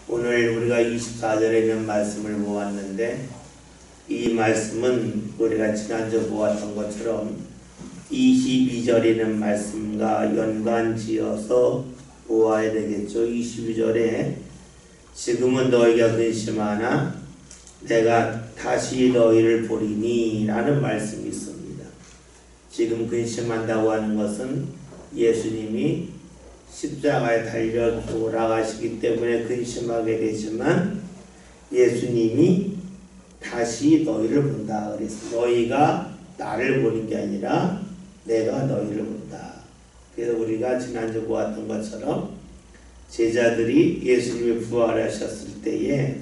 오늘 우리가 24절에 있는 말씀을 보았는데, 이 말씀은 우리가 지난주 보았던 것처럼 22절에 있는 말씀과 연관지어서 보아야 되겠죠. 22절에 지금은 너희가 근심하나 내가 다시 너희를 보리니 라는 말씀이 있습니다. 지금 근심한다고 하는 것은 예수님이 십자가에 달려 돌아가시기 때문에 근심하게 되지만, 예수님이 다시 너희를 본다. 그래서 너희가 나를 보는 게 아니라 내가 너희를 본다. 그래서 우리가 지난주 보았던 것처럼 제자들이 예수님이 부활하셨을 때에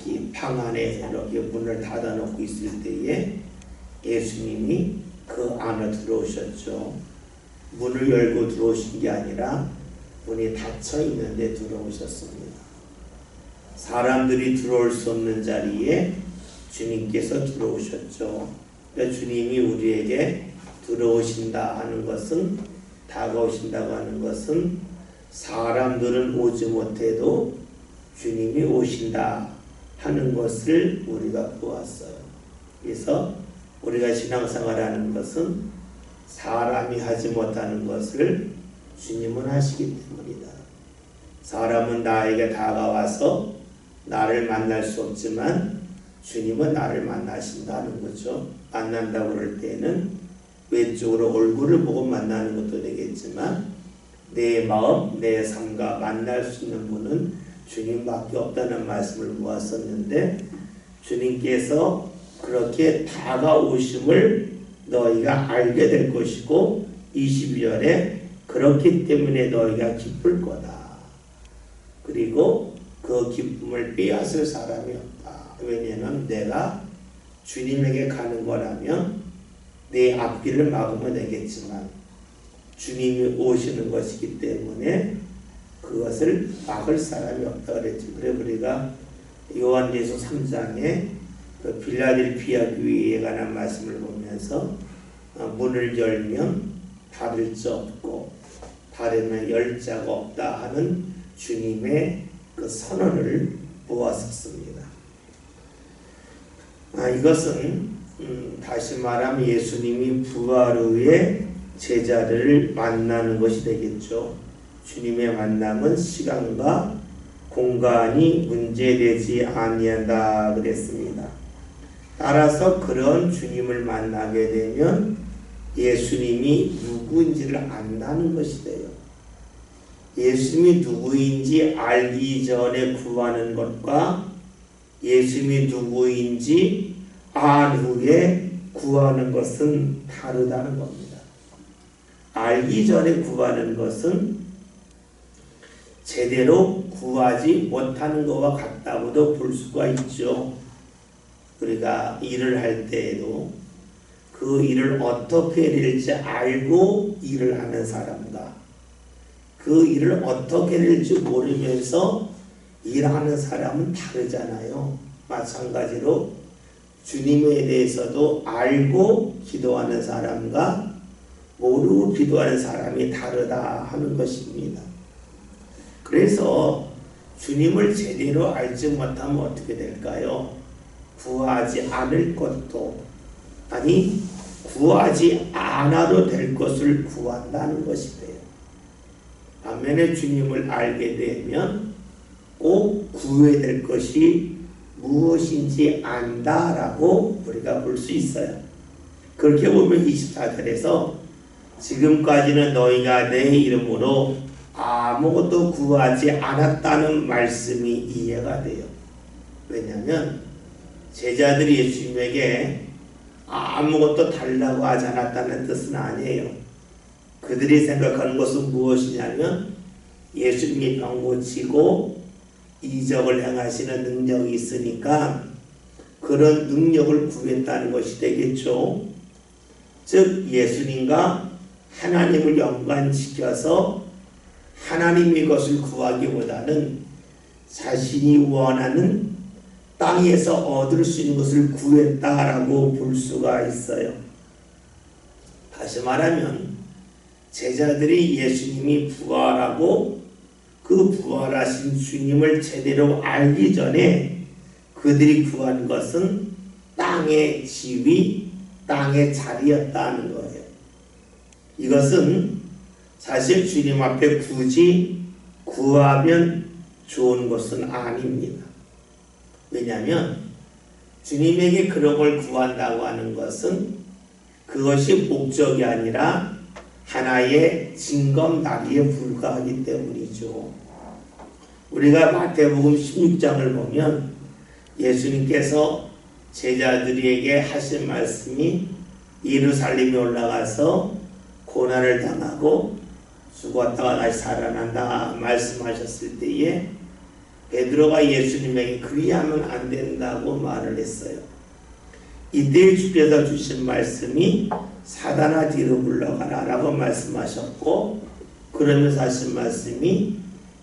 이 방 안에 이렇게 문을 닫아놓고 있을 때에 예수님이 그 안에 들어오셨죠. 문을 열고 들어오신 게 아니라 문이 닫혀 있는데 들어오셨습니다. 사람들이 들어올 수 없는 자리에 주님께서 들어오셨죠. 그러니까 주님이 우리에게 들어오신다 하는 것은, 다가오신다고 하는 것은 사람들은 오지 못해도 주님이 오신다 하는 것을 우리가 보았어요. 그래서 우리가 신앙생활하는 것은 사람이 하지 못하는 것을 주님은 하시기 때문이다. 사람은 나에게 다가와서 나를 만날 수 없지만 주님은 나를 만나신다는 거죠. 만난다고 그럴 때는 왼쪽으로 얼굴을 보고 만나는 것도 되겠지만, 내 마음, 내 삶과 만날 수 있는 분은 주님밖에 없다는 말씀을 보았었는데, 주님께서 그렇게 다가오심을 너희가 알게 될 것이고, 22절에 그렇기 때문에 너희가 기쁠 거다. 그리고 그 기쁨을 빼앗을 사람이 없다. 왜냐하면 내가 주님에게 가는 거라면 내 앞길을 막으면 되겠지만, 주님이 오시는 것이기 때문에 그것을 막을 사람이 없다 그랬죠. 그래서 우리가 요한계시록 3장에 그 빌라델피아 교회에 관한 말씀을 보면서 문을 열면 닫을 자 없고 닫으면 열 자가 없다 하는 주님의 그 선언을 보았었습니다. 이것은 다시 말하면 예수님이 부활 후에 제자들을 만나는 것이 되겠죠. 주님의 만남은 시간과 공간이 문제되지 아니한다 그랬습니다. 따라서 그런 주님을 만나게 되면 예수님이 누구인지를 안다는 것이 돼요. 예수님이 누구인지 알기 전에 구하는 것과 예수님이 누구인지 안 후에 구하는 것은 다르다는 겁니다. 알기 전에 구하는 것은 제대로 구하지 못하는 것과 같다고도 볼 수가 있죠. 우리가 일을 할 때에도 그 일을 어떻게 해야 될지 알고 일을 하는 사람과 그 일을 어떻게 해야 될지 모르면서 일하는 사람은 다르잖아요. 마찬가지로 주님에 대해서도 알고 기도하는 사람과 모르고 기도하는 사람이 다르다 하는 것입니다. 그래서 주님을 제대로 알지 못하면 어떻게 될까요? 구하지 않을 것도, 아니 구하지 않아도 될 것을 구한다는 것이 돼요. 반면에 주님을 알게 되면 꼭 구해야 될 것이 무엇인지 안다라고 우리가 볼 수 있어요. 그렇게 보면 24절에서 지금까지는 너희가 내 이름으로 아무것도 구하지 않았다는 말씀이 이해가 돼요. 왜냐하면 제자들이 예수님에게 아무것도 달라고 하지 않았다는 뜻은 아니에요. 그들이 생각하는 것은 무엇이냐면 예수님이 병 고치고 이적을 행하시는 능력이 있으니까 그런 능력을 구했다는 것이 되겠죠. 즉 예수님과 하나님을 연관시켜서 하나님의 것을 구하기보다는 자신이 원하는 땅에서 얻을 수 있는 것을 구했다라고 볼 수가 있어요. 다시 말하면 제자들이 예수님이 부활하고 그 부활하신 주님을 제대로 알기 전에 그들이 구한 것은 땅의 지위, 땅의 자리였다는 거예요. 이것은 사실 주님 앞에 굳이 구하면 좋은 것은 아닙니다. 왜냐하면 주님에게 그런 걸 구한다고 하는 것은 그것이 목적이 아니라 하나의 징검다리에 불과하기 때문이죠. 우리가 마태복음 16장을 보면 예수님께서 제자들에게 하신 말씀이 예루살렘에 올라가서 고난을 당하고 죽었다가 다시 살아난다 말씀하셨을 때에 베드로가 예수님에게 그리하면 안 된다고 말을 했어요. 이때 주께서 주신 말씀이 사단아 뒤로 물러가라 라고 말씀하셨고, 그러면서 하신 말씀이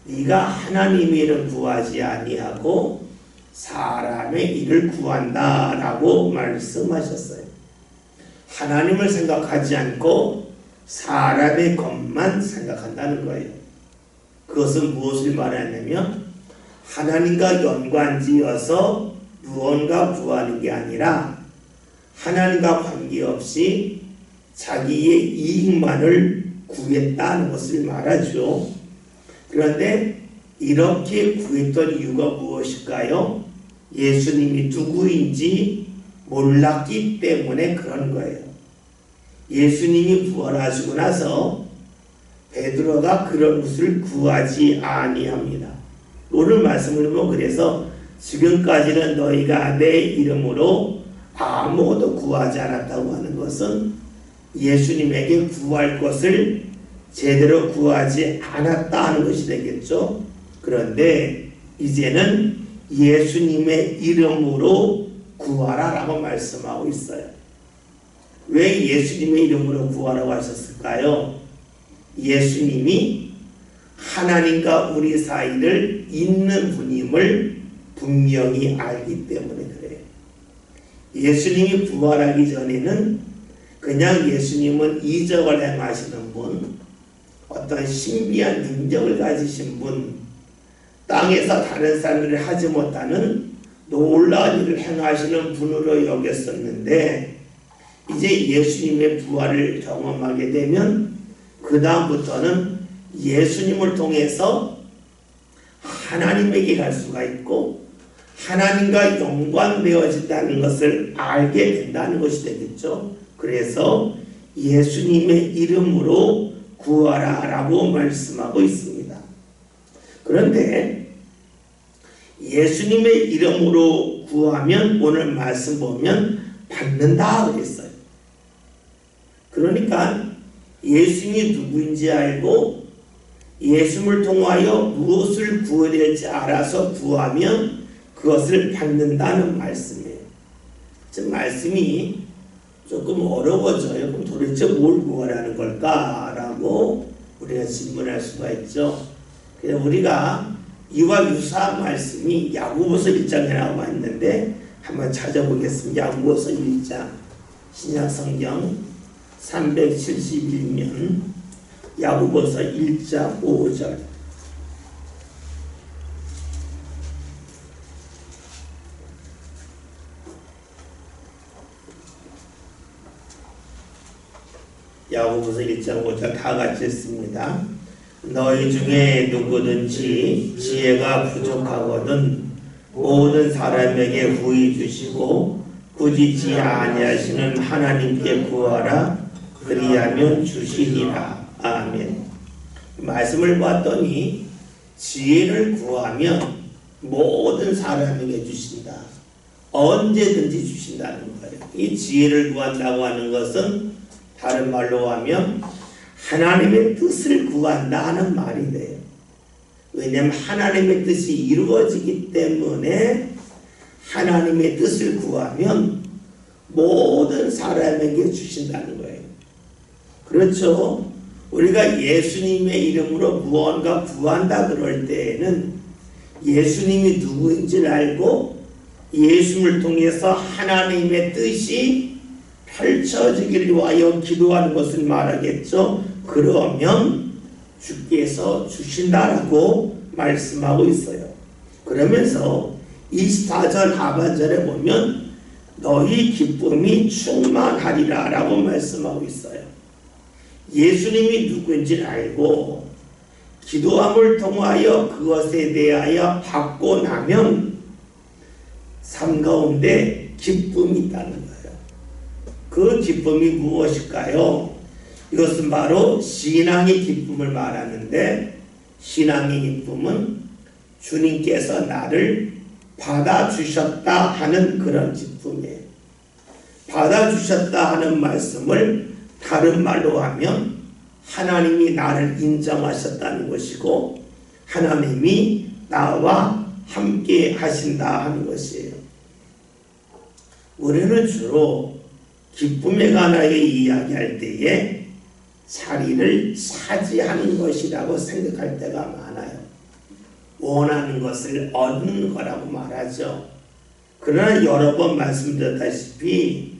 네가 하나님의 일을 구하지 아니하고 사람의 일을 구한다 라고 말씀하셨어요. 하나님을 생각하지 않고 사람의 것만 생각한다는 거예요. 그것은 무엇을 말하냐면 하나님과 연관지어서 무언가 구하는 게 아니라 하나님과 관계없이 자기의 이익만을 구했다는 것을 말하죠. 그런데 이렇게 구했던 이유가 무엇일까요? 예수님이 누구인지 몰랐기 때문에 그런 거예요. 예수님이 부활하시고 나서 베드로가 그런 것을 구하지 아니합니다. 오늘 말씀을 보면 그래서 지금까지는 너희가 내 이름으로 아무것도 구하지 않았다고 하는 것은 예수님에게 구할 것을 제대로 구하지 않았다는 것이 되겠죠. 그런데 이제는 예수님의 이름으로 구하라 라고 말씀하고 있어요. 왜 예수님의 이름으로 구하라고 하셨을까요? 예수님이 하나님과 우리 사이를 잇는 분임을 분명히 알기 때문에 그래요. 예수님이 부활하기 전에는 그냥 예수님은 이적을 행하시는 분, 어떤 신비한 능력을 가지신 분, 땅에서 다른 사람들이 하지 못하는 놀라운 일을 행하시는 분으로 여겼었는데, 이제 예수님의 부활을 경험하게 되면 그 다음부터는 예수님을 통해서 하나님에게 갈 수가 있고 하나님과 연관되어진다는 것을 알게 된다는 것이 되겠죠. 그래서 예수님의 이름으로 구하라 라고 말씀하고 있습니다. 그런데 예수님의 이름으로 구하면 오늘 말씀 보면 받는다 그랬어요. 그러니까 예수님이 누구인지 알고 예수님을 통하여 무엇을 구해야 될지 알아서 구하면 그것을 받는다는 말씀이에요. 지금 말씀이 조금 어려워져요. 그럼 도대체 뭘 구하라는 걸까라고 우리가 질문할 수가 있죠. 그래서 우리가 이와 유사한 말씀이 야고보서 1장에 나와 있는데 한번 찾아보겠습니다. 야고보서 1장 신약성경 371면 야고보서 1장 5절. 야고보서 1장 5절 다 같이 읽습니다. 너희 중에 누구든지 지혜가 부족하거든 모든 사람에게 후히 주시고 꾸짖지 아니하시는 하나님께 구하라 그리하면 주시리라. 아멘. 말씀을 봤더니 지혜를 구하면 모든 사람에게 주신다. 언제든지 주신다는 거예요. 이 지혜를 구한다고 하는 것은 다른 말로 하면 하나님의 뜻을 구한다는 말이 돼요. 왜냐하면 하나님의 뜻이 이루어지기 때문에 하나님의 뜻을 구하면 모든 사람에게 주신다는 거예요. 그렇죠. 우리가 예수님의 이름으로 무언가 구한다 그럴 때에는 예수님이 누구인지를 알고 예수님을 통해서 하나님의 뜻이 펼쳐지기를 위하여 기도하는 것을 말하겠죠. 그러면 주께서 주신다라고 말씀하고 있어요. 그러면서 24절 하반절에 보면 너희 기쁨이 충만하리라 라고 말씀하고 있어요. 예수님이 누구인지 알고 기도함을 통하여 그것에 대하여 받고 나면 삶 가운데 기쁨이 있다는 거예요. 그 기쁨이 무엇일까요? 이것은 바로 신앙의 기쁨을 말하는데, 신앙의 기쁨은 주님께서 나를 받아주셨다 하는 그런 기쁨이에요. 받아주셨다 하는 말씀을 다른 말로 하면 하나님이 나를 인정하셨다는 것이고 하나님이 나와 함께 하신다 하는 것이에요. 우리는 주로 기쁨에 관하여 이야기할 때에 자리를 차지하는 것이라고 생각할 때가 많아요. 원하는 것을 얻는 거라고 말하죠. 그러나 여러 번 말씀드렸다시피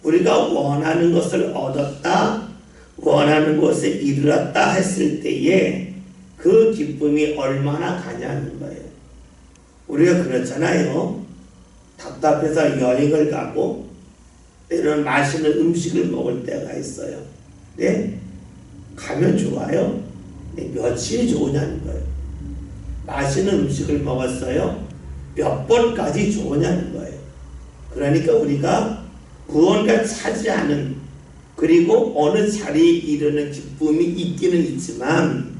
우리가 원하는 것을 얻었다, 원하는 곳에 이르렀다 했을 때에 그 기쁨이 얼마나 가냐는 거예요. 우리가 그렇잖아요. 답답해서 여행을 가고 때로는 맛있는 음식을 먹을 때가 있어요. 네? 가면 좋아요. 네, 며칠이 좋으냐는 거예요. 맛있는 음식을 먹었어요. 몇 번까지 좋으냐는 거예요. 그러니까 우리가 무언가 차지하는, 그리고 어느 자리에 이르는 기쁨이 있기는 있지만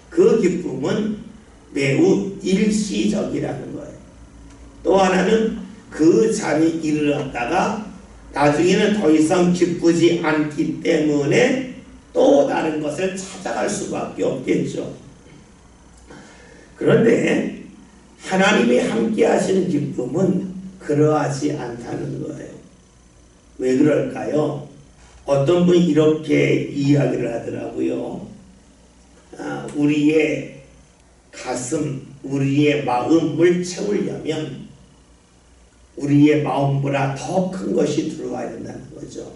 그 기쁨은 매우 일시적이라는 거예요. 또 하나는 그 자리에 이르렀다가 나중에는 더 이상 기쁘지 않기 때문에 또 다른 것을 찾아갈 수밖에 없겠죠. 그런데 하나님이 함께 하시는 기쁨은 그러하지 않다는 거예요. 왜 그럴까요? 어떤 분이 이렇게 이야기를 하더라고요. 우리의 가슴, 우리의 마음을 채우려면 우리의 마음보다 더 큰 것이 들어와야 된다는 거죠.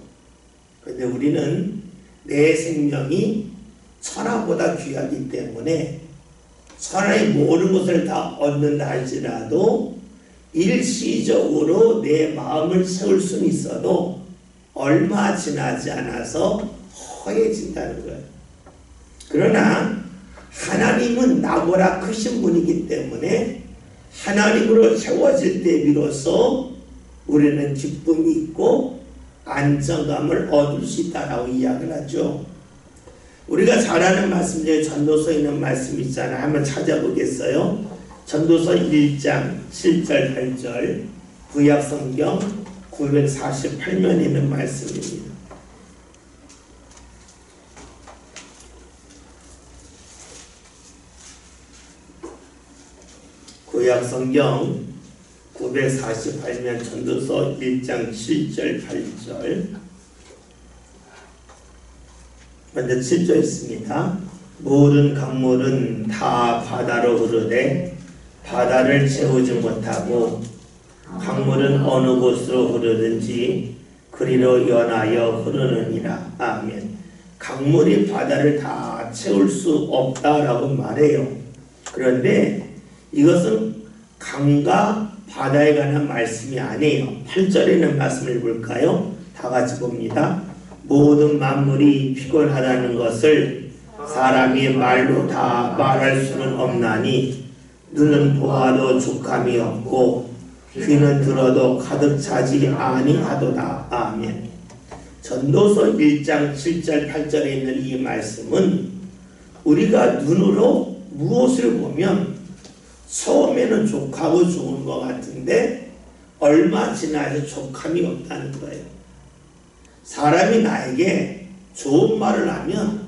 그런데 우리는 내 생명이 천하보다 귀하기 때문에 천하의 모든 것을 다 얻는다 할지라도 일시적으로 내 마음을 채울 수는 있어도 얼마 지나지 않아서 허해진다는 거예요. 그러나 하나님은 나보다 크신 분이기 때문에 하나님으로 채워질 때 비로소 우리는 기쁨이 있고 안정감을 얻을 수 있다라고 이야기를 하죠. 우리가 잘 아는 말씀 중에 전도서에 있는 말씀 있잖아요. 한번 찾아보겠어요. 전도서 1장 7절 8절 구약성경 948면에 있는 말씀입니다. 구약성경 948면 전도서 1장 7절 8절 먼저 7절 있습니다. 모든 강물은 다 바다로 흐르되 바다를 채우지 못하고 강물은 어느 곳으로 흐르든지 그리로 연하여 흐르느니라. 아멘. 강물이 바다를 다 채울 수 없다라고 말해요. 그런데 이것은 강과 바다에 관한 말씀이 아니에요. 8절에 있는 말씀을 볼까요? 다 같이 봅니다. 모든 만물이 피곤하다는 것을 사람이 말로 다 말할 수는 없나니 눈은 보아도 족함이 없고 귀는 들어도 가득 차지 아니하도다. 아멘. 전도서 1장 7절 8절에 있는 이 말씀은 우리가 눈으로 무엇을 보면 처음에는 족하고 좋은 것 같은데 얼마 지나서 족함이 없다는 거예요. 사람이 나에게 좋은 말을 하면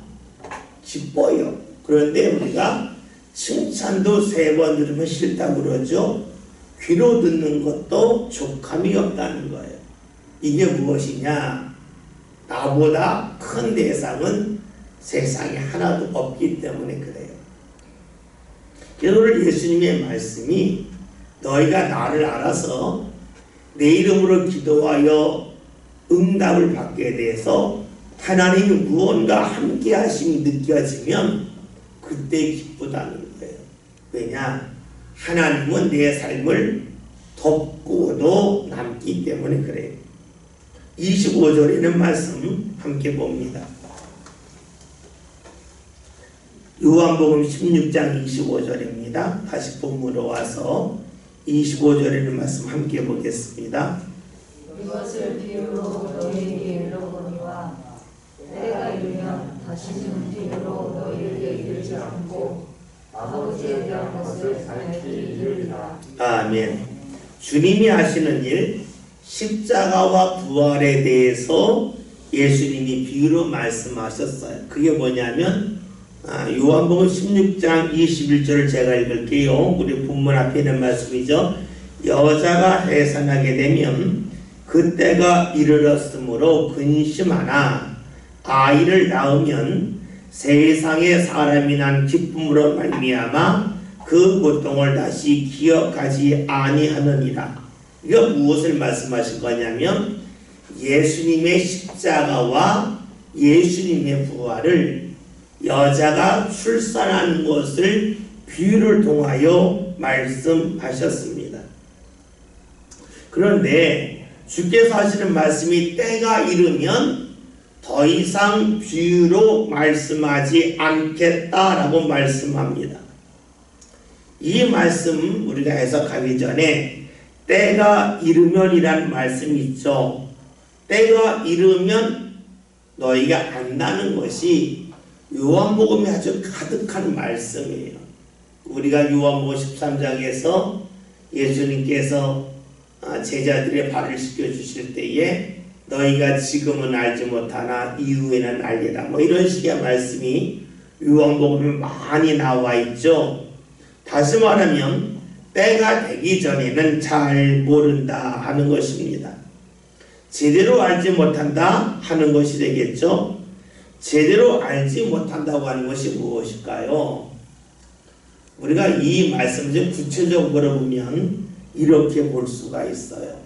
기뻐요. 그런데 우리가 칭찬도 3번 들으면 싫다고 그러죠. 귀로 듣는 것도 족함이 없다는 거예요. 이게 무엇이냐? 나보다 큰 대상은 세상에 하나도 없기 때문에 그래요. 오늘 예수님의 말씀이 너희가 나를 알아서 내 이름으로 기도하여 응답을 받게 돼서 하나님이 무언가 함께 하심이 느껴지면 그때 기쁘다는 거예요. 왜냐? 하나님은 내 삶을 덮고도 남기 때문에 그래요. 25절에 있는 말씀 함께 봅니다. 요한복음 16장 25절입니다. 다시 본문으로 와서 25절에 있는 말씀 함께 보겠습니다. 이것을 비유로 너희에게 이르거니와 때가 이르면 다시는 비유로 너희에게 이르지 않고 아버지에 대한 것을 밝히 이르리라. 아멘. 주님이 하시는 일, 십자가와 부활에 대해서 예수님이 비유로 말씀하셨어요. 그게 뭐냐면 요한복음 16장 21절을 제가 읽을게요. 우리 본문 앞에 있는 말씀이죠. 여자가 해산하게 되면 그때가 이르렀으므로 근심하나 아이를 낳으면 세상에 사람이 난 기쁨으로 말미암아 그 고통을 다시 기억하지 아니하느니라. 이거 무엇을 말씀하신 거냐면 예수님의 십자가와 예수님의 부활을 여자가 출산하는 것을 비유를 통하여 말씀하셨습니다. 그런데 주께서 하시는 말씀이 때가 이르면 더 이상 비유로 말씀하지 않겠다라고 말씀합니다. 이 말씀 우리가 해석하기 전에 때가 이르면이라는 말씀이 있죠. 때가 이르면 너희가 안다는 것이 요한복음이 아주 가득한 말씀이에요. 우리가 요한복음 13장에서 예수님께서 제자들의 발을 씻겨주실 때에 너희가 지금은 알지 못하나 이후에는 알리라, 뭐 이런 식의 말씀이 요한복음에 많이 나와 있죠. 다시 말하면 때가 되기 전에는 잘 모른다 하는 것입니다. 제대로 알지 못한다 하는 것이 되겠죠. 제대로 알지 못한다고 하는 것이 무엇일까요? 우리가 이 말씀을 좀 구체적으로 보면 이렇게 볼 수가 있어요.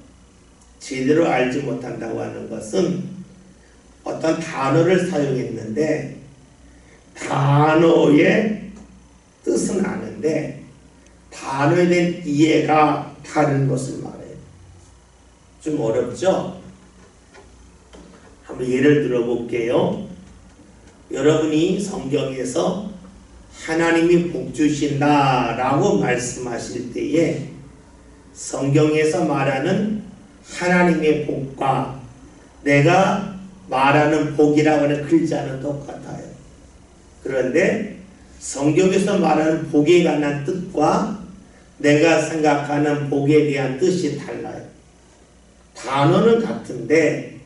제대로 알지 못한다고 하는 것은 어떤 단어를 사용했는데 단어의 뜻은 아는데 단어에 대한 이해가 다른 것을 말해요. 좀 어렵죠? 한번 예를 들어 볼게요. 여러분이 성경에서 하나님이 복 주신다 라고 말씀하실 때에 성경에서 말하는 하나님의 복과 내가 말하는 복이라고 하는 글자는 똑같아요. 그런데 성경에서 말하는 복에 관한 뜻과 내가 생각하는 복에 대한 뜻이 달라요. 단어는 같은데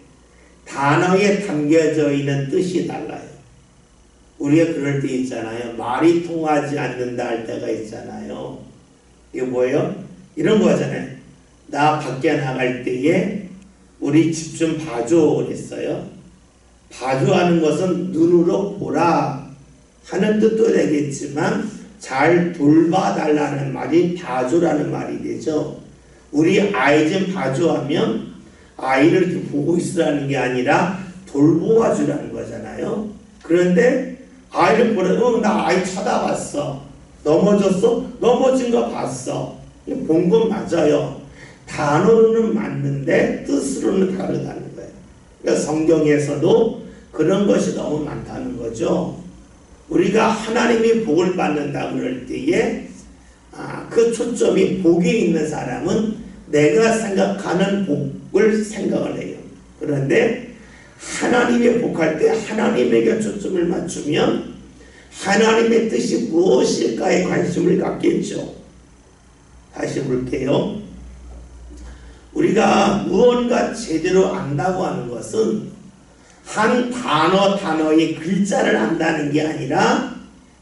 단어에 담겨져 있는 뜻이 달라요. 우리가 그럴 때 있잖아요. 말이 통하지 않는다 할 때가 있잖아요. 이게 뭐예요? 이런 거잖아요. 나 밖에 나갈 때에 우리 집 좀 봐줘 그랬어요. 봐줘 하는 것은 눈으로 보라 하는 뜻도 되겠지만 잘 돌봐달라는 말이 봐줘라는 말이 되죠. 우리 아이 좀 봐줘 하면 아이를 이렇게 보고 있으라는 게 아니라 돌보아주라는 거잖아요. 그런데 아이를 보라고 나 아이 쳐다봤어. 넘어졌어? 넘어진 거 봤어. 본 건 맞아요. 단어로는 맞는데 뜻으로는 다르다는 거예요. 그러니까 성경에서도 그런 것이 너무 많다는 거죠. 우리가 하나님이 복을 받는다 그럴 때에 그 초점이 복에 있는 사람은 내가 생각하는 복을 생각을 해요. 그런데 하나님의 복할 때 하나님에게 초점을 맞추면 하나님의 뜻이 무엇일까에 관심을 갖겠죠. 다시 볼게요. 우리가 무언가 제대로 안다고 하는 것은 한 단어의 글자를 안다는 게 아니라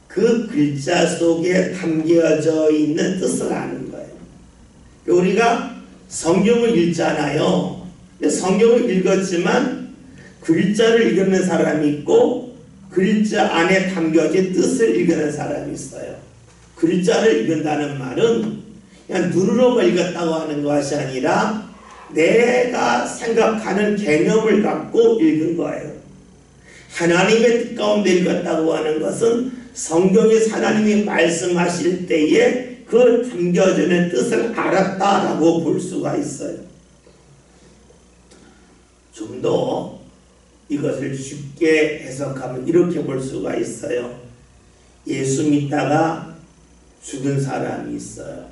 그 글자 속에 담겨져 있는 뜻을 아는 거예요. 우리가 성경을 읽잖아요. 성경을 읽었지만 글자를 읽는 사람이 있고 글자 안에 담겨진 뜻을 읽는 사람이 있어요. 글자를 읽는다는 말은 그냥 눈으로만 읽었다고 하는 것이 아니라 내가 생각하는 개념을 갖고 읽은 거예요. 하나님의 뜻 가운데 읽었다고 하는 것은 성경에서 하나님이 말씀하실 때에 그 담겨져 있는 뜻을 알았다라고 볼 수가 있어요. 좀 더 이것을 쉽게 해석하면 이렇게 볼 수가 있어요. 예수 믿다가 죽은 사람이 있어요.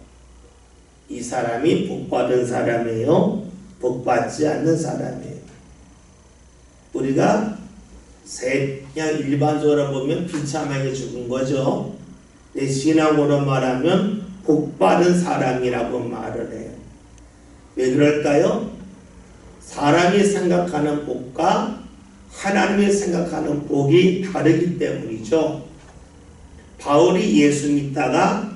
이 사람이 복받은 사람이에요? 복받지 않는 사람이에요? 우리가 그냥 일반적으로 보면 비참하게 죽은 거죠. 내 신앙으로 말하면 복받은 사람이라고 말을 해요. 왜 그럴까요? 사람이 생각하는 복과 하나님이 생각하는 복이 다르기 때문이죠. 바울이 예수 믿다가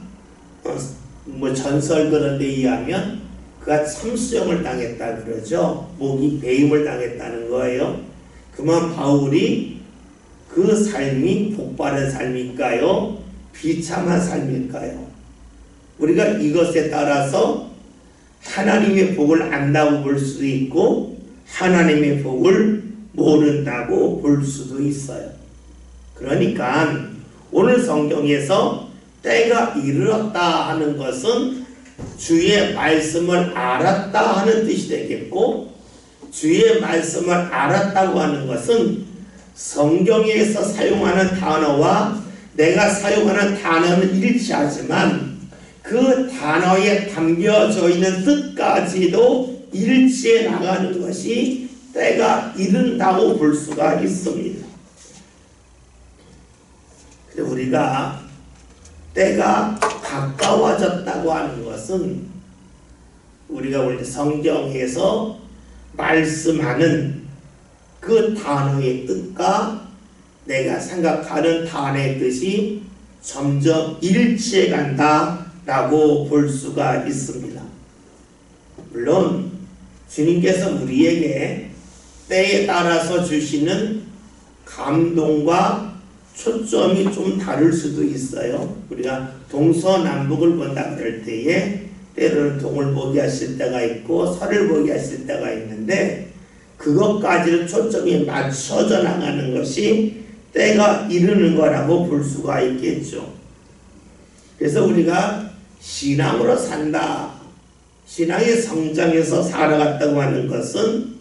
전설 그런 데 의하면 그가 참수형을 당했다 그러죠. 목이 베임을 당했다는 거예요. 그러면 바울이 그 삶이 복받은 삶일까요? 비참한 삶일까요? 우리가 이것에 따라서 하나님의 복을 안다고 볼 수도 있고 하나님의 복을 모른다고 볼 수도 있어요. 그러니까 오늘 성경에서 때가 이르렀다 하는 것은 주의 말씀을 알았다 하는 뜻이 되겠고, 주의 말씀을 알았다고 하는 것은 성경에서 사용하는 단어와 내가 사용하는 단어는 일치하지만 그 단어에 담겨져 있는 뜻까지도 일치해 나가는 것이 때가 이른다고 볼 수가 있습니다. 우리가 때가 가까워졌다고 하는 것은 우리가 볼 때 성경에서 말씀하는 그 단어의 뜻과 내가 생각하는 단어의 뜻이 점점 일치해 간다라고 볼 수가 있습니다. 물론 주님께서 우리에게 때에 따라서 주시는 감동과 초점이 좀 다를 수도 있어요. 우리가 동서남북을 본다 그럴 때에 때로는 동을 보게 하실 때가 있고 서를 보게 하실 때가 있는데 그것까지는 초점이 맞춰져 나가는 것이 때가 이르는 거라고 볼 수가 있겠죠. 그래서 우리가 신앙으로 산다, 신앙의 성장에서 살아갔다고 하는 것은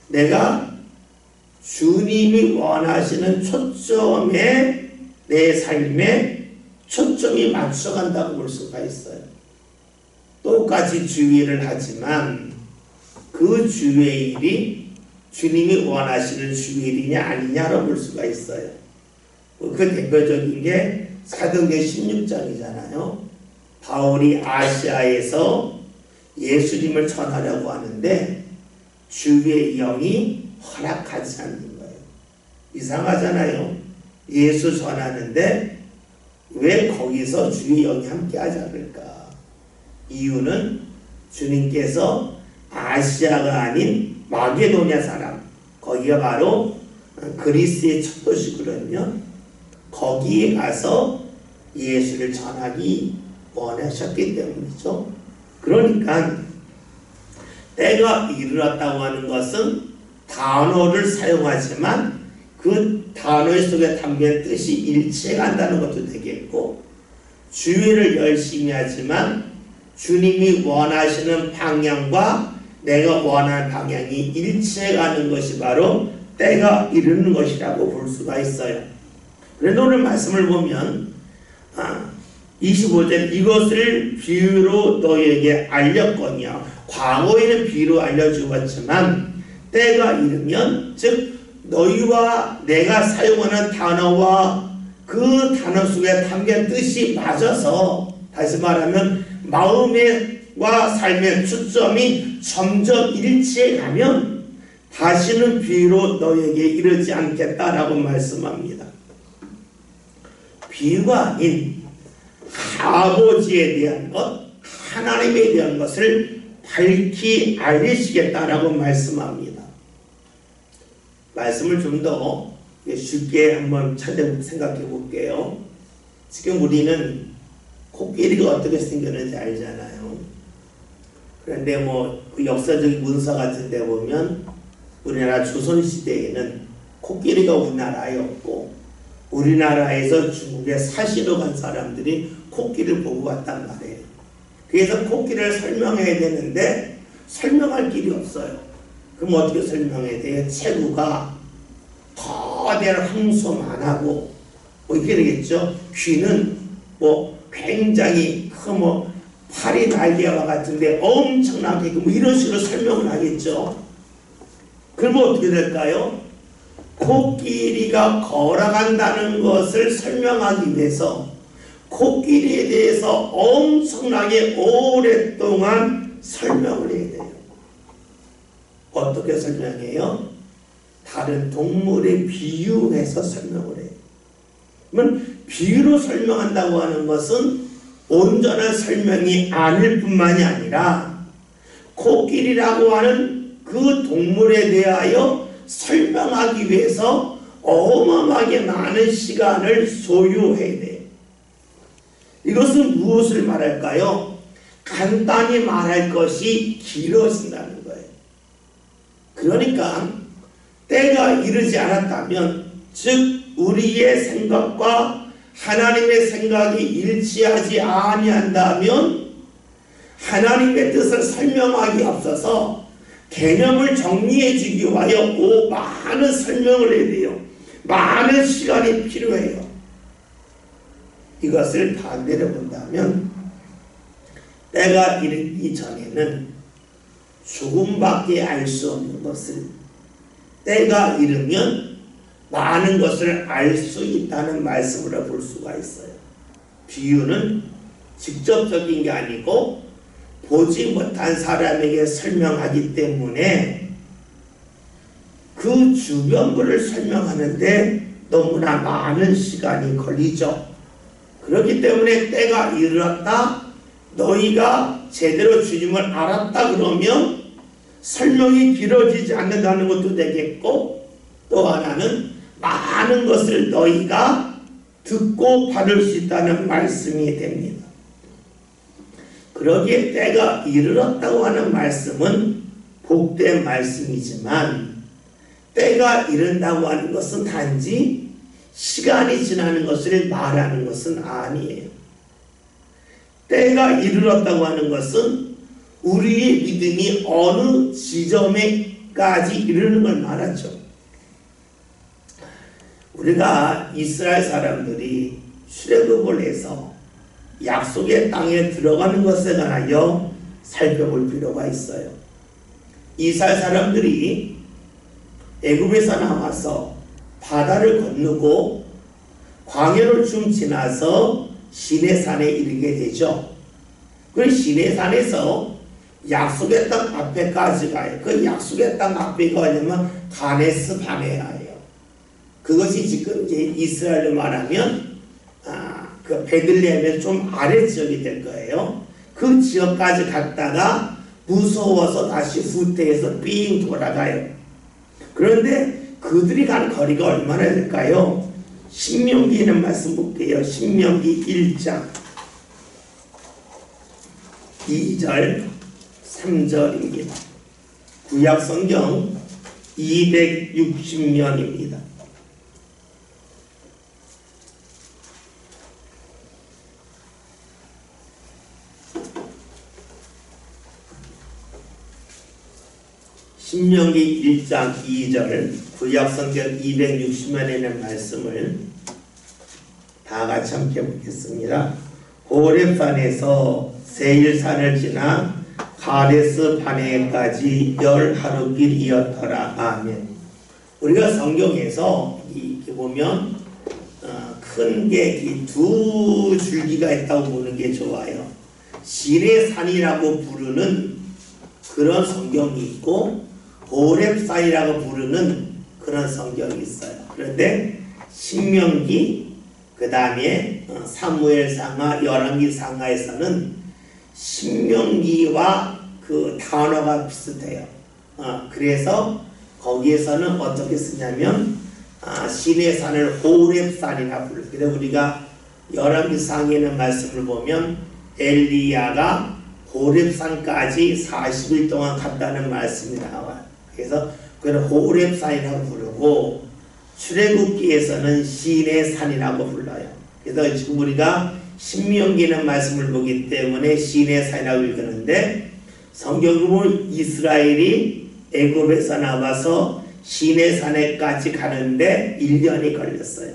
내가 주님이 원하시는 초점에 내 삶에 초점이 맞춰간다고 볼 수가 있어요. 똑같이 주일을 하지만 그 주의 일이 주님이 원하시는 주일이냐 아니냐로 볼 수가 있어요. 그 대표적인 게 사도행전 16장이잖아요. 바울이 아시아에서 예수님을 전하려고 하는데 주의 영이 허락하지 않는 거예요. 이상하잖아요. 예수 전하는데 왜 거기서 주의 영이 함께 하지 않을까? 이유는 주님께서 아시아가 아닌 마게도냐 사람, 거기가 바로 그리스의 첫 도시거든요. 거기에 가서 예수를 전하기 원하셨기 때문이죠. 그러니까 때가 이르렀다고 하는 것은 단어를 사용하지만 그 단어 속에 담긴 뜻이 일치해 간다는 것도 되겠고, 주의를 열심히 하지만 주님이 원하시는 방향과 내가 원하는 방향이 일치해 가는 것이 바로 때가 이르는 것이라고 볼 수가 있어요. 그래도 오늘 말씀을 보면 25절 이것을 비유로 너희에게 알렸거니와, 과거에는 비유로 알려주었지만 때가 이르면, 즉 너희와 내가 사용하는 단어와 그 단어 속에 담긴 뜻이 맞아서, 다시 말하면 마음과 삶의 초점이 점점 일치해 가면 다시는 비유로 너희에게 이르지 않겠다라고 말씀합니다. 비유가 아닌 아버지에 대한 것, 하나님에 대한 것을 밝히 알리시겠다라고 말씀합니다. 말씀을 좀 더 쉽게 한번 생각해 볼게요. 지금 우리는 코끼리가 어떻게 생겼는지 알잖아요. 그런데 그 역사적인 문서 같은 데 보면 우리나라 조선시대에는 코끼리가 우리나라에 없고 우리나라에서 중국에 사시러 간 사람들이 코끼리를 보고 왔단 말이에요. 그래서 코끼리를 설명해야 되는데 설명할 길이 없어요. 그럼 어떻게 설명해야 돼요? 체구가 거대한 황소만하고 뭐 이렇게 되겠죠. 귀는 뭐 굉장히 뭐 파리 날개와 같은데 엄청나게 뭐 이런 식으로 설명을 하겠죠. 그러면 어떻게 될까요? 코끼리가 걸어간다는 것을 설명하기 위해서 코끼리에 대해서 엄청나게 오랫동안 설명을 해야 돼요. 어떻게 설명해요? 다른 동물에 비유해서 설명을 해요. 그러면 비유로 설명한다고 하는 것은 온전한 설명이 아닐 뿐만이 아니라 코끼리라고 하는 그 동물에 대하여 설명하기 위해서 어마어마하게 많은 시간을 소요해야 돼요. 이것은 무엇을 말할까요? 간단히 말할 것이 길어진다는 거예요. 그러니까 때가 이르지 않았다면, 즉 우리의 생각과 하나님의 생각이 일치하지 아니한다면 하나님의 뜻을 설명하기 앞서서 개념을 정리해 주기 위하여 많은 설명을 해야 돼요. 많은 시간이 필요해요. 이것을 반대로 본다면 때가 이르기 전에는 죽음밖에 알 수 없는 것을 때가 이르면 많은 것을 알 수 있다는 말씀으로 볼 수가 있어요. 비유는 직접적인 게 아니고 보지 못한 사람에게 설명하기 때문에 그 주변부를 설명하는데 너무나 많은 시간이 걸리죠. 그렇기 때문에 때가 이르렀다, 너희가 제대로 주님을 알았다 그러면 설명이 길어지지 않는다는 것도 되겠고, 또 하나는 많은 것을 너희가 듣고 받을 수 있다는 말씀이 됩니다. 그러기에 때가 이르렀다고 하는 말씀은 복된 말씀이지만, 때가 이른다고 하는 것은 단지 시간이 지나는 것을 말하는 것은 아니에요. 때가 이르렀다고 하는 것은 우리의 믿음이 어느 지점에까지 이르는 걸 말하죠. 우리가 이스라엘 사람들이 출애굽을 해서 약속의 땅에 들어가는 것에 관하여 살펴볼 필요가 있어요. 이스라엘 사람들이 애굽에서 나와서 바다를 건너고 광야를 좀 지나서 시내산에 이르게 되죠. 그 시내산에서 약속의 땅 앞에까지 가요. 그 약속의 땅 앞에 가려면 가데스 바네아예요. 그것이 지금 이제 이스라엘로 말하면 그 베들레헴의 좀 아래지역이 될 거예요. 그 지역까지 갔다가 무서워서 다시 후퇴해서 삥 돌아가요. 그런데 그들이 간 거리가 얼마나 될까요? 신명기에는 말씀 볼게요. 신명기 1장 2절 3절입니다. 구약성경 260년입니다. 신명기 1장 2절 구약성경 260년에 있는 말씀을 다 같이 함께 보겠습니다. 호렙산에서 세일산을 지나 가데스 바네까지 10하루길이었더라. 아멘. 우리가 성경에서 이렇게 보면 큰 게 두 줄기가 있다고 보는 게 좋아요. 시내산이라고 부르는 그런 성경이 있고 호렙산이라고 부르는 그런 성경이 있어요. 그런데 신명기, 그 다음에 사무엘상하, 열왕기상하에서는 신명기와 그 단어가 비슷해요. 그래서 거기에서는 어떻게 쓰냐면 시내산을 호렙산이라 불러요. 그래서 우리가 열왕기상에는 말씀을 보면 엘리야가 호렙산까지 40일 동안 갔다는 말씀이 나와요. 그래서 그걸 호렙산이라고 부르고, 출애굽기에서는 시내 산이라고 불러요. 그래서 지금 우리가 신명기는 말씀을 보기 때문에 시내 산이라고 읽는데, 성경으로 이스라엘이 애굽에서 나와서 시내 산에까지 가는데 1년이 걸렸어요.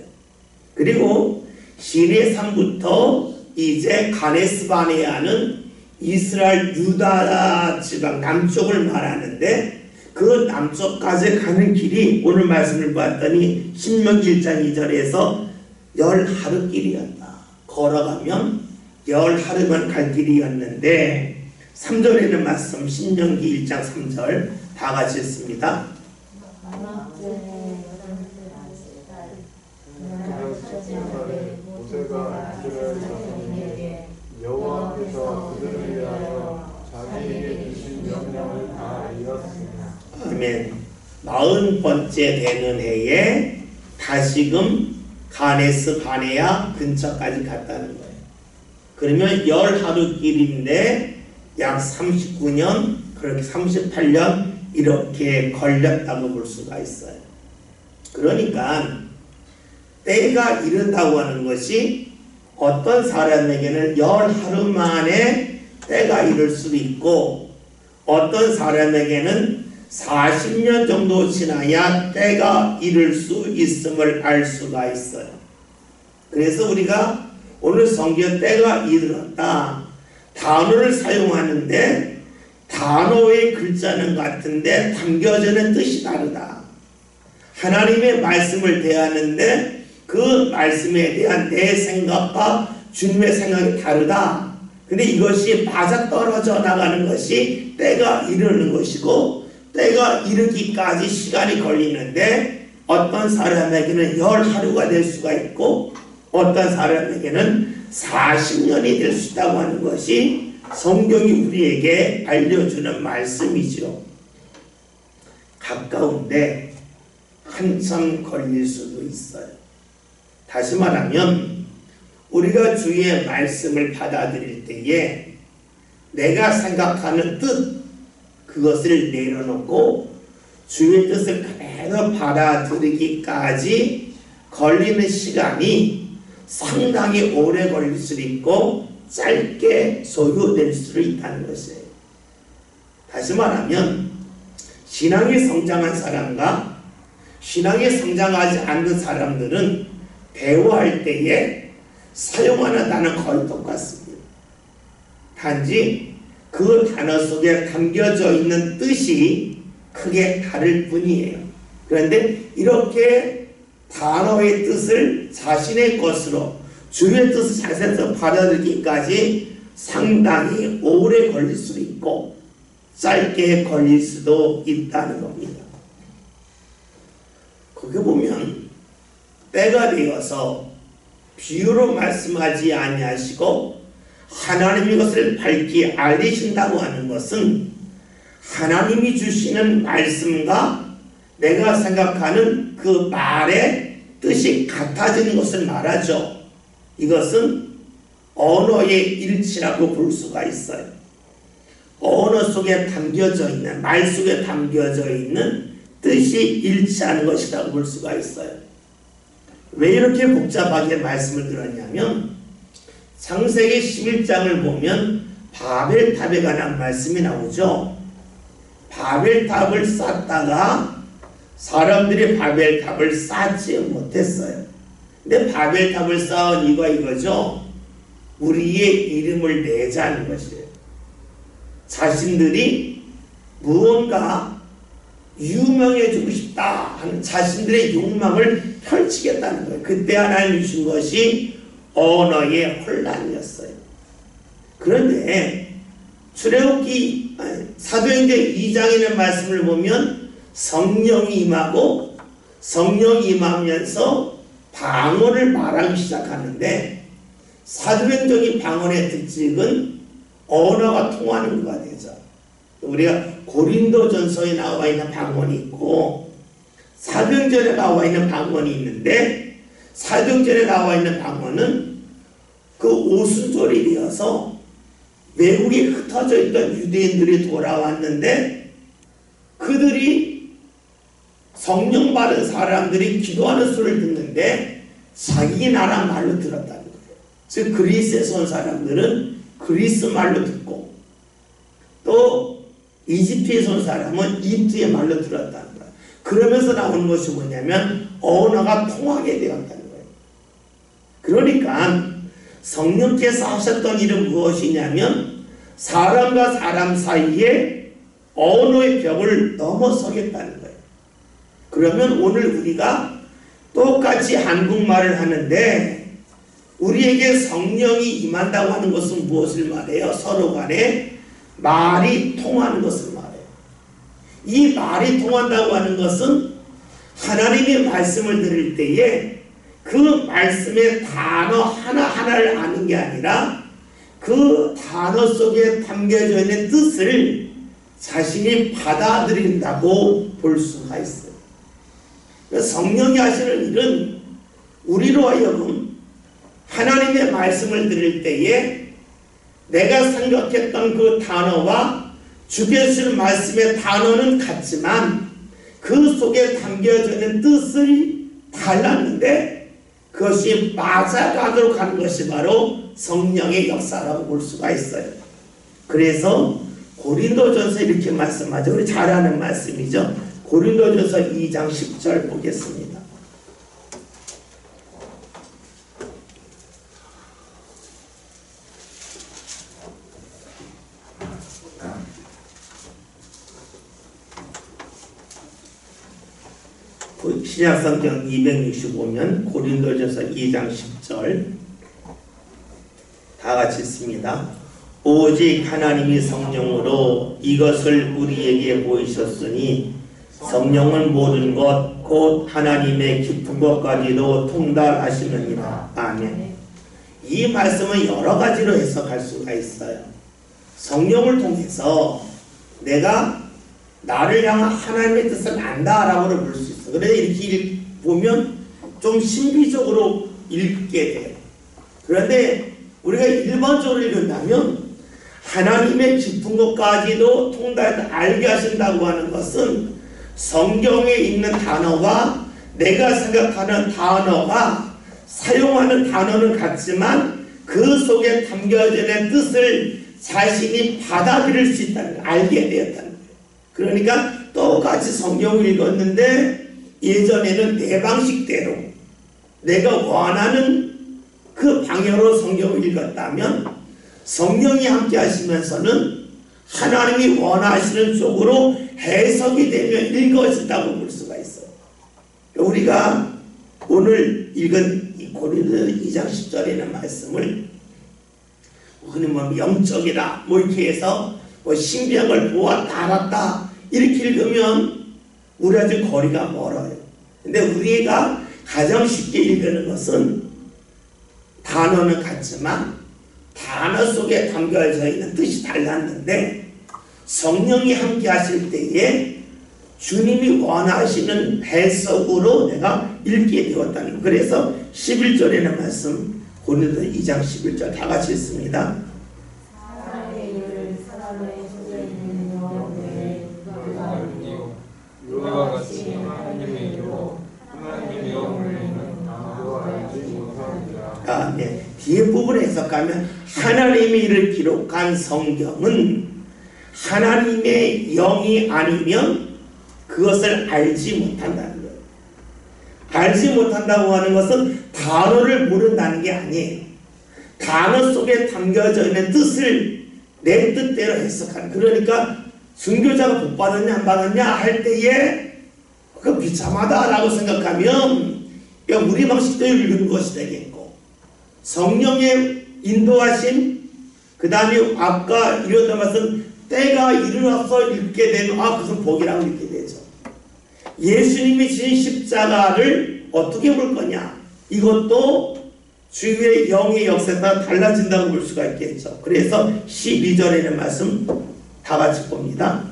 그리고 시내 산부터 이제 가데스 바네아는 이스라엘 유다 지방 남쪽을 말하는데, 그 남쪽까지 가는 길이 오늘 말씀을 봤더니 신명기 1장 2절에서 10하루 길이었다. 걸어가면 10하루만 갈 길이었는데, 3절에는 말씀 신명기 1장 3절 다 같이 읽습니다. 모세가 이스라엘 자손에게 여호와께서 그들을 위하여 자기에게 주신 명령을 다 이뤘습니다. 아멘. 40번째 되는 해에 다시금 가데스 바네아 근처까지 갔다는 거예요. 그러면 10하루 길인데 약 39년, 그렇게 38년 이렇게 걸렸다고 볼 수가 있어요. 그러니까 때가 이른다고 하는 것이 어떤 사람에게는 10하루 만에 때가 이를 수도 있고, 어떤 사람에게는 40년 정도 지나야 때가 이를 수 있음을 알 수가 있어요. 그래서 우리가 오늘 성경 때가 이르렀다 단어를 사용하는데 단어의 글자는 같은데 담겨지는 뜻이 다르다. 하나님의 말씀을 대하는데 그 말씀에 대한 내 생각과 주님의 생각이 다르다. 근데 이것이 맞아떨어져 나가는 것이 때가 이르는 것이고, 때가 이르기까지 시간이 걸리는데 어떤 사람에게는 10하루가 될 수가 있고 어떤 사람에게는 40년이 될 수 있다고 하는 것이 성경이 우리에게 알려주는 말씀이죠. 가까운데 한참 걸릴 수도 있어요. 다시 말하면 우리가 주의 말씀을 받아들일 때에 내가 생각하는 뜻, 그것을 내려놓고 주의 뜻을 그대로 받아들이기까지 걸리는 시간이 상당히 오래 걸릴 수도 있고 짧게 소요될 수도 있다는 것이에요. 다시 말하면 신앙이 성장한 사람과 신앙이 성장하지 않는 사람들은 대화할 때에 사용하는 단어는 거의 똑같습니다. 단지 그 단어 속에 담겨져 있는 뜻이 크게 다를 뿐이에요. 그런데 이렇게 단어의 뜻을 자신의 것으로 주의 뜻을 자신에서 받아들이기까지 상당히 오래 걸릴 수도 있고 짧게 걸릴 수도 있다는 겁니다. 거기 보면 때가 되어서 비유로 말씀하지 아니하시고 하나님의 것을 밝히 알리신다고 하는 것은 하나님이 주시는 말씀과 내가 생각하는 그 말의 뜻이 같아지는 것을 말하죠. 이것은 언어의 일치라고 볼 수가 있어요. 언어 속에 담겨져 있는, 말 속에 담겨져 있는 뜻이 일치하는 것이라고 볼 수가 있어요. 왜 이렇게 복잡하게 말씀을 들었냐면 창세기 11장을 보면 바벨탑에 관한 말씀이 나오죠. 바벨탑을 쌓다가 사람들이 바벨탑을 쌓지 못했어요. 근데 바벨탑을 쌓은 이유가 이거죠. 우리의 이름을 내자는 것이에요. 자신들이 무언가 유명해지고 싶다 하는 자신들의 욕망을 펼치겠다는 거예요. 그때 하나님 주신 것이 언어의 혼란이었어요. 그런데 출애굽기 사도행전 2장에는 말씀을 보면 성령이 임하고 성령이 임하면서 방언을 말하기 시작하는데 사도행전이 방언의 특징은 언어가 통하는 것가 되죠. 우리가 고린도전서에 나와 있는 방언이 있고 사도행전에 나와 있는 방언이 있는데 사도행전에 나와 있는 방언은 그 오순절이 되어서 외국에 흩어져 있던 유대인들이 돌아왔는데 그들이 성령 받은 사람들이 기도하는 소리를 듣는데 자기 나라 말로 들었다는 거예요. 즉 그리스에서 온 사람들은 그리스 말로 듣고 또 이집트에서 온 사람은 이집트의 말로 들었다는 거예요. 그러면서 나오는 것이 뭐냐면 언어가 통하게 되었다는 거예요. 그러니까 성령께서 하셨던 일은 무엇이냐면 사람과 사람 사이에 언어의 벽을 넘어서겠다는 거예요. 그러면 오늘 우리가 똑같이 한국말을 하는데 우리에게 성령이 임한다고 하는 것은 무엇을 말해요? 서로 간에 말이 통하는 것을 말해요. 이 말이 통한다고 하는 것은 하나님의 말씀을 들을 때에 그 말씀의 단어 하나하나를 아는 게 아니라 그 단어 속에 담겨져 있는 뜻을 자신이 받아들인다고 볼 수가 있어요. 성령이 하시는 일은 우리로 하여금 하나님의 말씀을 들을 때에 내가 생각했던 그 단어와 주께서 말씀의 단어는 같지만 그 속에 담겨져 있는 뜻이 달랐는데 그것이 맞아가도록 하는 것이 바로 성령의 역사라고 볼 수가 있어요. 그래서 고린도전서 이렇게 말씀하죠. 우리 잘 아는 말씀이죠. 고린도전서 2장 10절 보겠습니다. 신약성경 265면 고린도전서 2장 10절 다 같이 읽습니다. 오직 하나님이 성령으로 이것을 우리에게 보이셨으니 성령은 모든 것 곧 하나님의 깊은 것까지도 통달하시느니라. 아멘. 이 말씀은 여러 가지로 해석할 수가 있어요. 성령을 통해서 내가 나를 향한 하나님의 뜻을 안다라고 볼 수 있어요. 그래서 이렇게 보면 좀 신비적으로 읽게 돼요. 그런데 우리가 일반적으로 읽는다면 하나님의 깊은 것까지도 통달해서 알게 하신다고 하는 것은 성경에 있는 단어와 내가 생각하는 단어가 사용하는 단어는 같지만 그 속에 담겨져 있는 뜻을 자신이 받아들일 수 있다는 걸 알게 되었다는 거예요. 그러니까 똑같이 성경을 읽었는데 예전에는 내 방식대로 내가 원하는 그 방향으로 성경을 읽었다면 성령이 함께 하시면서는 하나님이 원하시는 쪽으로 해석이 되면 읽어진다고 볼 수가 있어요. 우리가 오늘 읽은 이 고린도전서 2장 10절에 있는 말씀을 우리는 뭐 영적이다 뭐 이렇게 해서 뭐 신비한 걸 보았다 알았다 이렇게 읽으면 우리 아주 거리가 멀어요. 근데 우리가 가장 쉽게 읽는 것은 단어는 같지만 단어 속에 담겨져 있는 뜻이 달랐는데 성령이 함께 하실 때에 주님이 원하시는 해석으로 내가 읽게 되었다는 거예요. 그래서 11절에는 말씀 고린도서 2장 11절 다 같이 읽습니다. 사람의 일을 사람의 속에 있는 영혼을 이와 같이 하나님의 일로 하나님의 영을 있는 나도 알지 못하리라. 네. 뒤에 부분을 해석하면 하나님의 일을 기록한 성경은 하나님의 영이 아니면 그것을 알지 못한다는 거예요. 알지 못한다고 하는 것은 단어를 모른다는 게 아니에요. 단어 속에 담겨져 있는 뜻을 내 뜻대로 해석하는. 그러니까 순교자가 복 받았냐 안 받았냐 할 때에 그 비참하다라고 생각하면 우리 방식대로 읽는 것이 되겠고 성령의 인도하심 그 다음에 아까 이런 말씀 때가 이르러서 읽게 되면 그것은 복이라고 읽게 되죠. 예수님이 지신 십자가를 어떻게 볼 거냐 이것도 주의 영의 역사에 따라 달라진다고 볼 수가 있겠죠. 그래서 12절에는 말씀 다 같이 봅니다.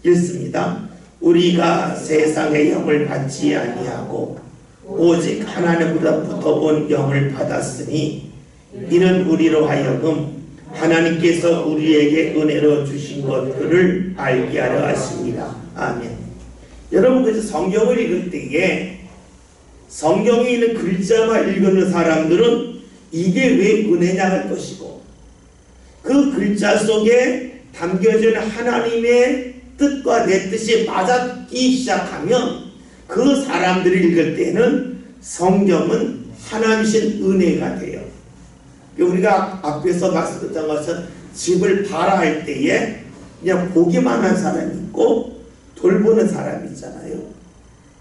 읽습니다. 우리가 세상의 영을 받지 아니하고 오직 하나님으로부터 온 영을 받았으니 이는 우리로 하여금 하나님께서 우리에게 은혜로 주신 것들을 알게 하려 하십니다. 아멘. 여러분 그래서 성경을 읽을 때에 성경에 있는 글자만 읽는 사람들은 이게 왜 은혜냐 할 것이고, 그 글자 속에 담겨져 있는 하나님의 뜻과 내 뜻이 맞닿기 시작하면 그 사람들이 읽을 때는 성경은 하나님이신 은혜가 돼요. 우리가 앞에서 말씀드렸던 것은 집을 봐라 할 때에 그냥 보기만 한 사람이 있고 돌보는 사람이 있잖아요.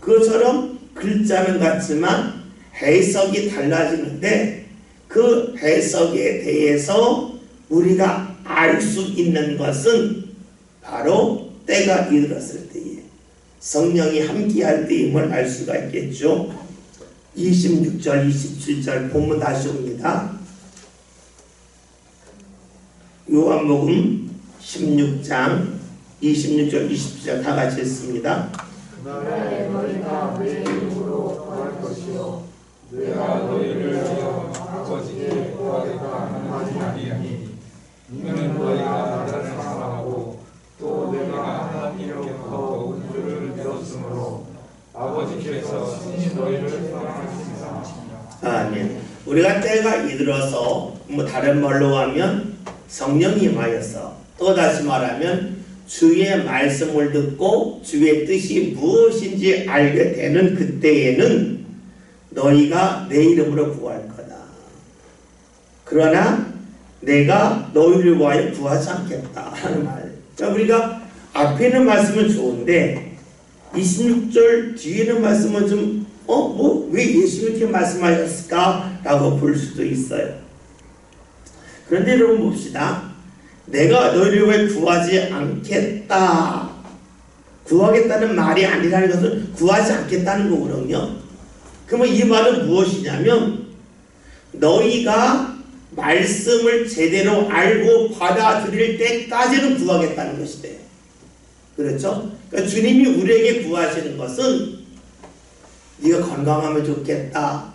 그것처럼 글자는 같지만 해석이 달라지는데 그 해석에 대해서 우리가 알 수 있는 것은 바로 때가 이르렀을 때에 성령이 함께할 때임을 알 수가 있겠죠. 26절 27절 본문 다시 옵니다. 요한복음 16장 26절 27절 다 같이 했습니다. 그날에 너희가 내 이름으로 구할 것이요 내가 너희를 위하여 아버지께 구하겠다 하는 말이니 이는 너희가 나를 사랑하고 또 내가 하나님께로부터 온 줄을 믿었으므로 아버지께서 친히 너희를 사랑하십니다. 아멘. 우리가 때가 이르러서 다른 말로 하면 성령이 임하여서, 또 다시 말하면 주의 말씀을 듣고 주의 뜻이 무엇인지 알게 되는 그때에는 너희가 내 이름으로 구할 거다. 그러나 내가 너희를 위하여 구하지 않겠다 하는 말. 그러니까 우리가 앞에 있는 말씀은 좋은데 26절 뒤에 있는 말씀은 좀 왜 예수님이 이렇게 말씀하셨을까? 라고 볼 수도 있어요. 그런데 여러분 봅시다. 내가 너희를 왜 구하지 않겠다. 구하겠다는 말이 아니라는 것은 구하지 않겠다는 거거든요. 그러면 이 말은 무엇이냐면 너희가 말씀을 제대로 알고 받아들일 때까지는 구하겠다는 것이 돼요. 그렇죠? 그러니까 주님이 우리에게 구하시는 것은 네가 건강하면 좋겠다,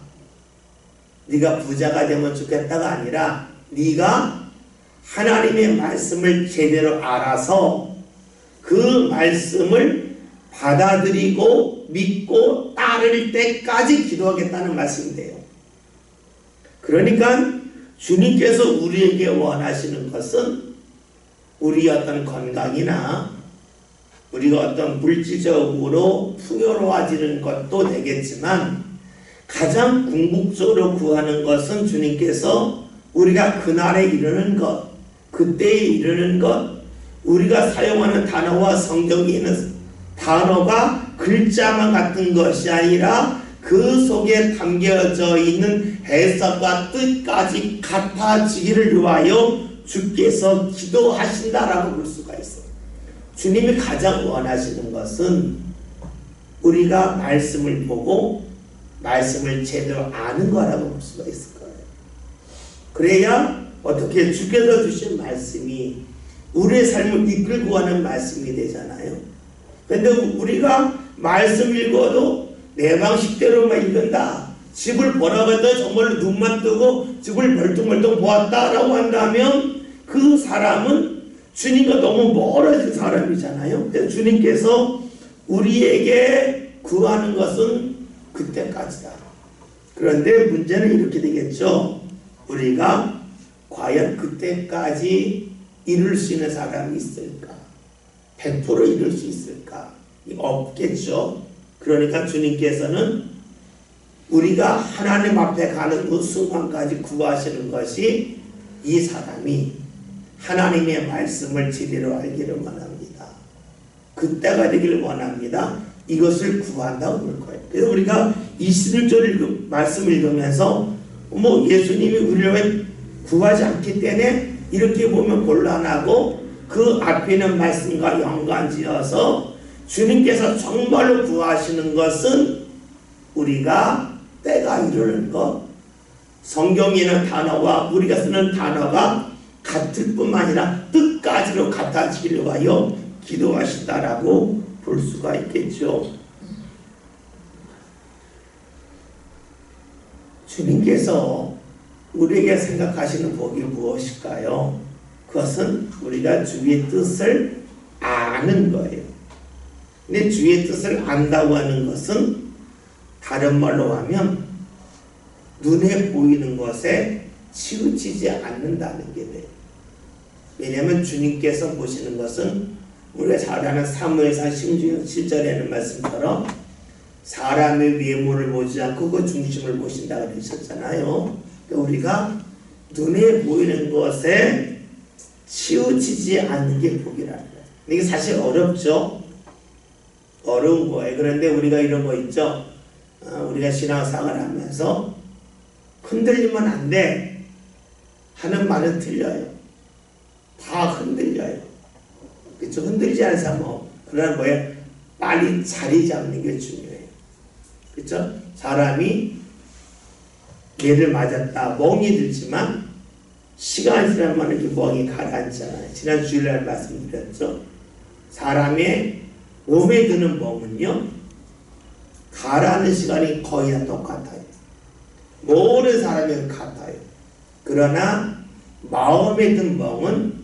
네가 부자가 되면 좋겠다가 아니라 네가 하나님의 말씀을 제대로 알아서 그 말씀을 받아들이고 믿고 따를 때까지 기도하겠다는 말씀인데요. 그러니까 주님께서 우리에게 원하시는 것은 우리 어떤 건강이나 우리가 어떤 물질적으로 풍요로워지는 것도 되겠지만 가장 궁극적으로 구하는 것은 주님께서 우리가 그날에 이르는 것, 그때에 이르는 것, 우리가 사용하는 단어와 성경에 있는 단어가 글자만 같은 것이 아니라 그 속에 담겨져 있는 해석과 뜻까지 같아지기를 위하여 주께서 기도하신다라고 볼 수가 있어요. 주님이 가장 원하시는 것은 우리가 말씀을 보고 말씀을 제대로 아는 거라고 볼 수가 있을 거예요. 그래야 어떻게 주께서 주신 말씀이 우리의 삶을 이끌고 가는 말씀이 되잖아요. 근데 우리가 말씀 읽어도 내 방식대로만 읽는다, 집을 보라고 했더니 정말로 눈만 뜨고 집을 멀뚱멀뚱 보았다라고 한다면 그 사람은 주님과 너무 멀어진 사람이잖아요. 그래서 주님께서 우리에게 구하는 것은 그때까지다. 그런데 문제는 이렇게 되겠죠. 우리가 과연 그때까지 이룰 수 있는 사람이 있을까? 100% 이룰 수 있을까? 없겠죠. 그러니까 주님께서는 우리가 하나님 앞에 가는 그 순간까지 구하시는 것이 이 사람이 하나님의 말씀을 제대로 알기를 원합니다. 그때가 되기를 원합니다. 이것을 구한다고 볼 거예요. 그래서 우리가 21절 말씀을 읽으면서 예수님이 우리를 왜 구하지 않기 때문에 이렇게 보면 곤란하고 그 앞에 있는 말씀과 연관지어서 주님께서 정말로 구하시는 것은 우리가 때가 이르는 것, 성경에 있는 단어와 우리가 쓰는 단어가 같을 뿐만 아니라 뜻까지로 같아지기를 위하여 기도하신다라고 볼 수가 있겠죠. 주님께서 우리에게 생각하시는 복이 무엇일까요? 그것은 우리가 주의 뜻을 아는 거예요. 근데 주의 뜻을 안다고 하는 것은 다른 말로 하면 눈에 보이는 것에 치우치지 않는다는 게 돼요. 왜냐하면 주님께서 보시는 것은 우리가 잘 아는 사무엘상 17절에는 말씀처럼 사람의 외모를 보지 않고 그 중심을 보신다 그러셨잖아요. 그러니까 우리가 눈에 보이는 것에 치우치지 않는 게 복이라는 거예요. 이게 사실 어렵죠. 어려운 거예요. 그런데 우리가 이런 거 있죠. 우리가 신앙생활을 하면서 흔들리면 안 돼 하는 말은 틀려요. 다 흔들려요. 그렇죠? 흔들리지 않은 사람은 그러나 뭐예요? 빨리 자리 잡는 게 중요해요. 그렇죠? 사람이 매를 맞았다. 멍이 들지만 시간이 지나면 이렇게 멍이 가라앉잖아요. 지난 주일날 말씀드렸죠. 사람의 몸에 드는 멍은요, 가라앉는 시간이 거의 다 똑같아요. 모든 사람이 같아요. 그러나 마음에 든 멍은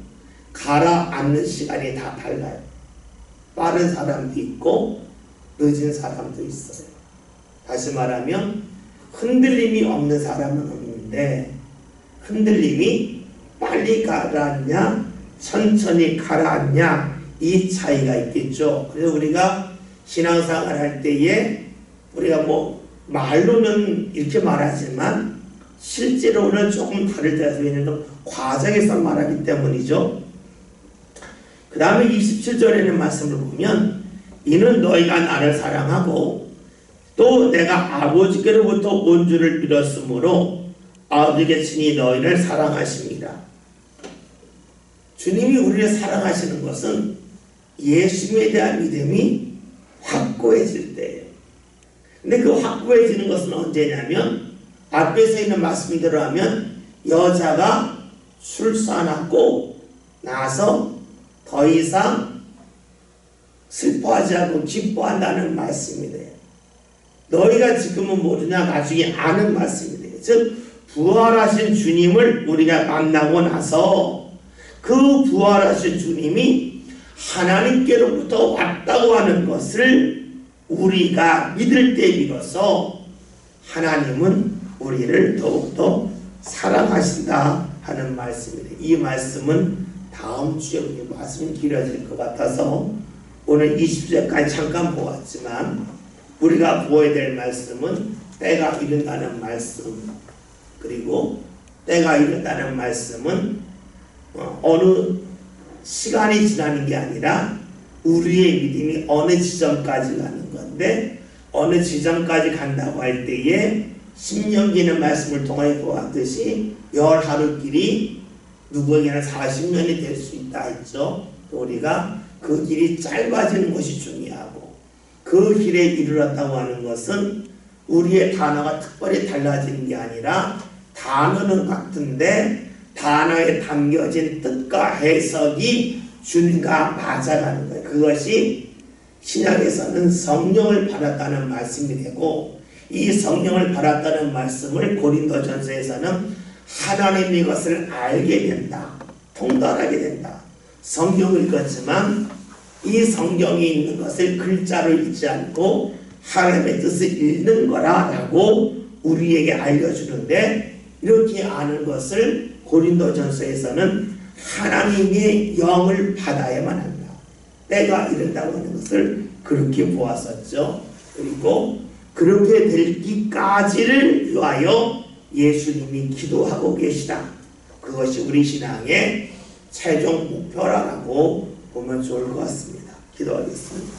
가라앉는 시간이 다 달라요. 빠른 사람도 있고 늦은 사람도 있어요. 다시 말하면 흔들림이 없는 사람은 없는데 흔들림이 빨리 가라앉냐 천천히 가라앉냐 이 차이가 있겠죠. 그래서 우리가 신앙생활 할 때에 우리가 말로는 이렇게 말하지만 실제로는 조금 다를 때가 있는 과정에서 말하기 때문이죠. 그 다음에 27절에는 말씀을 보면 이는 너희가 나를 사랑하고 또 내가 아버지께로부터 온 줄을 믿었으므로 아버지께 친히 너희를 사랑하십니다. 주님이 우리를 사랑하시는 것은 예수님에 대한 믿음이 확고해질 때예요. 근데 그 확고해지는 것은 언제냐면 앞에서 있는 말씀대로 하면 여자가 출산하고 나서 더 이상 슬퍼하지 않고 기뻐한다는 말씀이 돼요. 너희가 지금은 모르냐 나중에 아는 말씀이 돼요. 즉 부활하신 주님을 우리가 만나고 나서 그 부활하신 주님이 하나님께로부터 왔다고 하는 것을 우리가 믿을 때 비로소 하나님은 우리를 더욱더 사랑하신다 하는 말씀이에요. 이 말씀은 다음 주에 우리 말씀이 길어질 것 같아서 오늘 20절까지 잠깐 보았지만 우리가 보아야 될 말씀은 때가 이른다는 말씀, 그리고 때가 이른다는 말씀은 어느 시간이 지나는 게 아니라 우리의 믿음이 어느 지점까지 가는 건데 어느 지점까지 간다고 할 때에 신명기는 말씀을 통하여 보았듯이 열 하루길이 누구에게나 40년이 될 수 있다 했죠. 우리가 그 길이 짧아지는 것이 중요하고 그 길에 이르렀다고 하는 것은 우리의 단어가 특별히 달라지는 게 아니라 단어는 같은데 단어에 담겨진 뜻과 해석이 주님과 맞아가는 거예요. 그것이 신약에서는 성령을 받았다는 말씀이 되고 이 성령을 받았다는 말씀을 고린도전서에서는 하나님이 이것을 알게 된다. 통달하게 된다. 성경을 읽었지만 이 성경이 있는 것을 글자로 읽지 않고 하나님의 뜻을 읽는 거라고 우리에게 알려주는데 이렇게 아는 것을 고린도전서에서는 하나님의 영을 받아야만 한다. 때가 이른다고 하는 것을 그렇게 보았었죠. 그리고 그렇게 되기까지를 위하여 예수님이 기도하고 계시다. 그것이 우리 신앙의 최종 목표라고 보면 좋을 것 같습니다. 기도하겠습니다.